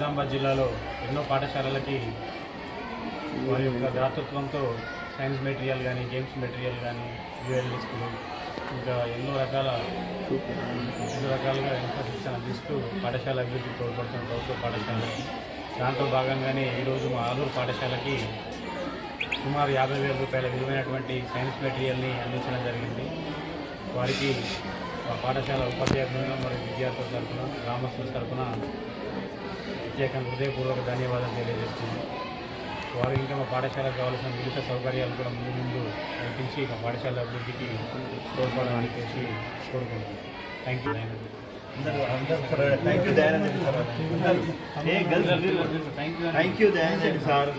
నిజామాబాద్ జిల్లాలో ఎన్నో పాఠశాలలకి వారి యొక్క దాతృత్వంతో సైన్స్ మెటీరియల్ కానీ, గేమ్స్ మెటీరియల్ కానీ, జ్యువెలరీ స్కూల్ ఇంకా ఎన్నో రకాలుగా శిక్షణ అందిస్తూ పాఠశాల అభివృద్ధికి తోడ్పడుతున్న ప్రభుత్వ పాఠశాలకి. దాంట్లో భాగంగానే ఈరోజు మా ఆలూరు పాఠశాలకి సుమారు 50,000 రూపాయల విలువైనటువంటి సైన్స్ మెటీరియల్ని అందించడం జరిగింది. వారికి మా పాఠశాల ఉపాధ్యాయులు మరియు విద్యార్థుల తరఫున, గ్రామస్తుల తరఫున ప్రత్యేకంగా హృదయపూర్వక ధన్యవాదాలు తెలియజేస్తున్నాను. వారు ఇంకా మా పాఠశాలకు కావాల్సిన వివిధ సౌకర్యాలు కూడా ముందు కల్పించి మా పాఠశాల అభివృద్ధికి తోడ్పడాలని చెప్పి కోరుకుంటున్నాను. Thank you Dayanand. Thank you Dayanand sir.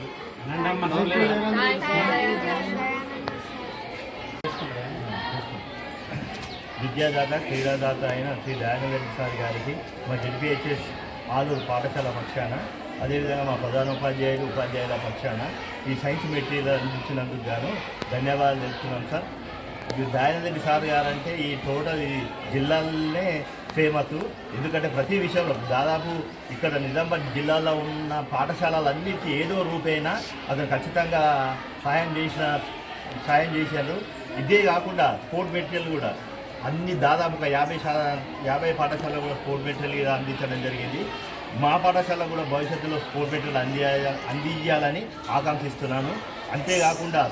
విద్యాదాత, క్రీడాదాత అయిన శ్రీ దయానంద్ సార్ గారికి మా జెడ్పీహెచ్ఎస్ ఆలూరు పాఠశాల పక్షాన, అదేవిధంగా మా ఉపాధ్యాయుల పక్షాన ఈ సైన్స్ మెటీరియల్ అందించినందుకు గాను ధన్యవాదాలు తెలుపుతున్నాం సార్. ఈ దయానంద్ సార్ గారంటే ఈ టోటల్ ఈ జిల్లాలోనే ఫేమస్. ఎందుకంటే ప్రతి విషయంలో దాదాపు ఇక్కడ నిజామాబాద్ జిల్లాలో ఉన్న పాఠశాలలన్నిటికీ ఏదో రూపేణా అతను ఖచ్చితంగా సాయం చేశారు. ఇదే కాకుండా స్పోర్ట్ మెటీరియల్ కూడా అన్ని దాదాపుగా 50 పాఠశాలలో కూడా స్పోర్ట్ మెటీరియల్ అందించడం జరిగింది. మా పాఠశాల కూడా భవిష్యత్తులో స్పోర్ట్ మెటీరియల్ అందించాలని ఆకాంక్షిస్తున్నాను. అంతేకాకుండా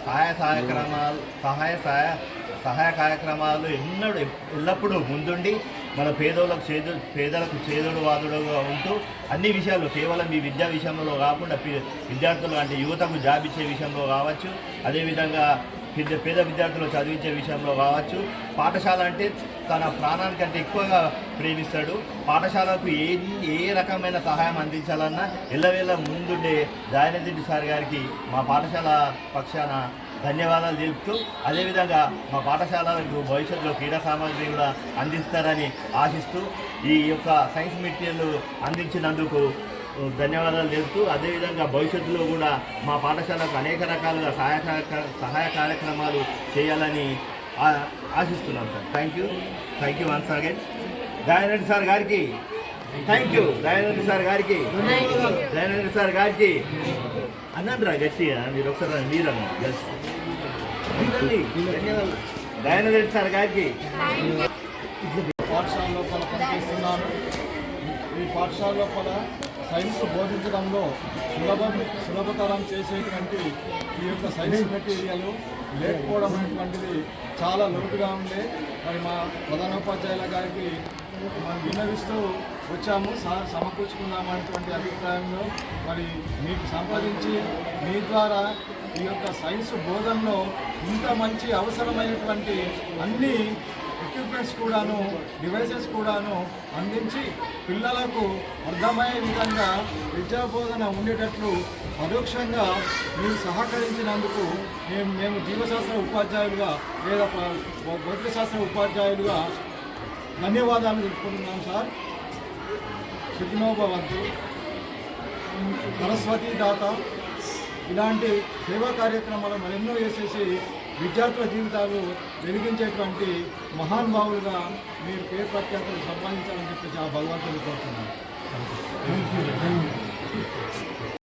సహాయ కార్యక్రమాలు ఎల్లప్పుడూ ముందుండి మన పేదలకు చేదోడు వాదుడుగా ఉంటూ అన్ని విషయాల్లో కేవలం ఈ విద్యా విషయంలో కాకుండా విద్యార్థులు అంటే యువతకు జాబ్ ఇచ్చే విషయంలో కావచ్చు, అదేవిధంగా పేద విద్యార్థులు చదివించే విషయంలో కావచ్చు, పాఠశాల అంటే తన ప్రాణానికంటే ఎక్కువగా ప్రేమిస్తాడు. పాఠశాలకు ఏ రకమైన సహాయం అందించాలన్నా ఎల్లవేళ ముందుండే దయానంద్ సార్ గారికి మా పాఠశాల పక్షాన ధన్యవాదాలు తెలుపుతూ, అదేవిధంగా మా పాఠశాలకు భవిష్యత్తులో క్రీడా సామాగ్రి కూడా అందిస్తారని ఆశిస్తూ ఈ యొక్క సైన్స్ మెటీరియల్ అందించినందుకు ధన్యవాదాలు తెలుపుతూ, అదేవిధంగా భవిష్యత్తులో కూడా మా పాఠశాలకు అనేక రకాలుగా సహాయ కార్యక్రమాలు చేయాలని ఆశిస్తున్నాం sir. Thank you once again Dayanand sir గారికి. థ్యాంక్ యూ దయానంద్ సార్ గారికి. దయానంద్ సార్ గారికి అన్నారా గట్టిగా మీరు ఒకసారి మీరన్నా ధన్యవాదాలు దయానంద్ సార్ గారికి. పాఠశాల లోపల పనిచేస్తున్నాను. ఈ పాఠశాల లోపల సైన్స్ బోధించడంలో సులభతరం చేసేటువంటి ఈ యొక్క సైన్స్ మెటీరియల్ లేకపోవడం అనేటువంటిది చాలా లోటుగా ఉండే. మరి మా ప్రధానోపాధ్యాయుల గారికి మనం విన్నవిస్తూ వచ్చాము, సమకూర్చుకున్నామనేటువంటి అభిప్రాయంలో మరి మీకు సంపాదించి మీ ద్వారా ఈ యొక్క సైన్స్ బోధనలో ఇంత మంచి అవసరమైనటువంటి అన్ని ఎక్విప్మెంట్స్ కూడాను, డివైసెస్ కూడాను అందించి పిల్లలకు అర్థమయ్యే విధంగా విద్యాబోధన ఉండేటట్లు పరోక్షంగా మీరు సహకరించినందుకు మేము జీవశాస్త్ర ఉపాధ్యాయులుగా లేదా భౌతిక శాస్త్ర ఉపాధ్యాయులుగా ధన్యవాదాలు తెలుపుకుంటున్నాం సార్. సుఖినోభవంతు. సరస్వతి దాత ఇలాంటి సేవా కార్యక్రమాలు మరెన్నో చేసేసి విద్యార్థుల జీవితాలు వెలిగించేటువంటి మహానుభావులుగా మీరు పేరు ప్రఖ్యాతులు సంపాదించాలని చెప్పేసి ఆ భగవంతుని కోరుతున్నాను.